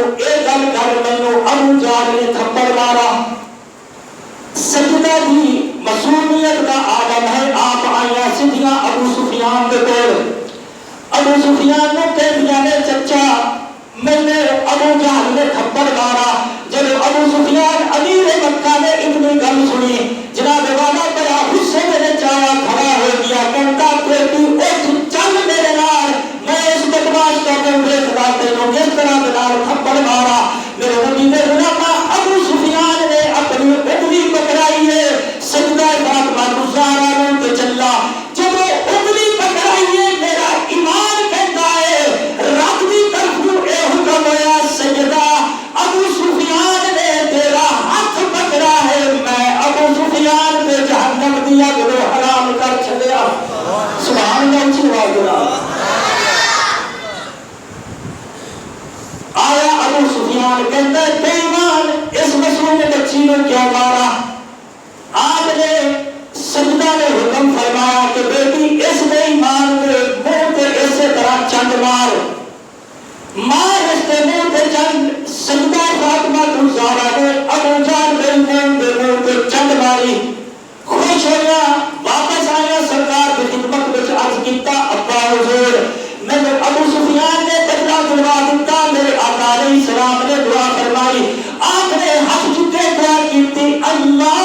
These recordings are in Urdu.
اے گل کر مینوں ابو جہل نے تھپڑ مارا. سجدہ دی مسئولیت کا عالم ہے. آپ آیا سیدھیاں ابو سفیان دے کول. ابو سفیان نے کہہ نے چچا میں نے ابو جہل نے تھپڑ مارا. جب ابو سفیان امیر مکہ نے اتنی گل سنی جناب والا بڑا غصے میں چایا کھڑا ہو گیا. کہتا بیٹی اٹھ چل میرے نال, میں اس بدماش کا منہ دیکھتا تینوں کس طرح بنال تھپڑ مارا. میرے نبی نے فرمایا ابو سفیان نے اپنی انگلی پکڑائی ہے سجدہ فاطمہ الزہرا پہ چلا. جب انگلی پکڑائی ہے میرا ایمان کہتا ہے رب کی طرف اے حکم ہوا سجدہ ابو سفیان نے تیرا ہاتھ پکڑا ہے, میں ابو سفیان پہ جہنم دیا گلو حرام کر چھڑیا. سبحان اللہ اچھی آواز. آیا ابو سفیان کہتا ہے بے ایمان اس مسئلے میں بچی نے کیا مارا. آپ نے سجدہ نے حکم فرمایا کہ بیٹی اس بے ایمان کے منہ پہ اسی طرح چنڈ مار اس کے منہ پہ چنڈ. سجدہ فاطمہ الزہرا نے ابو جہل کے منہ پہ چنڈ ماری. خوش ہویا واپس آیا سرکار کی خدمت میں عرض کیتا ابا حضور میں ابو سفیان نے بدلہ دلوا دیتا. میرے آقا علیہ السلام نے دعا فرمائی. آپ نے ہاتھ چکے دعا کی اللہ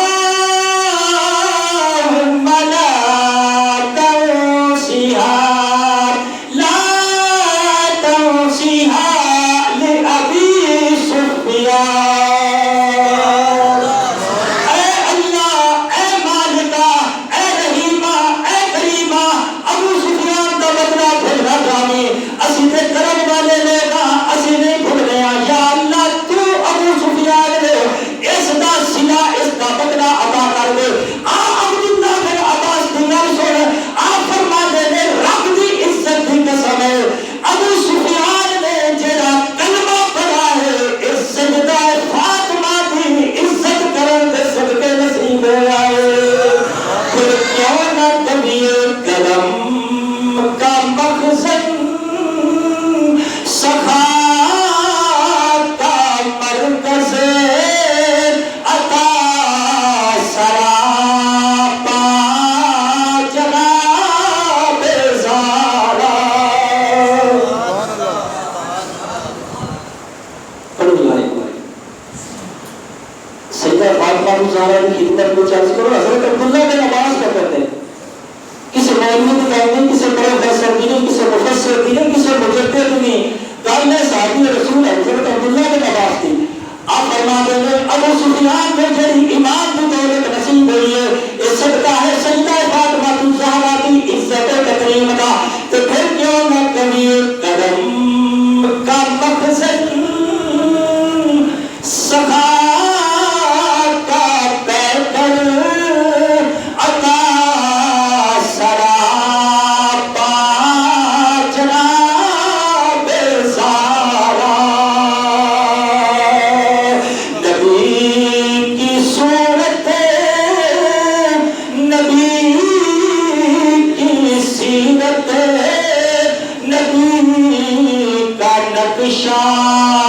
نبی کا نقشہ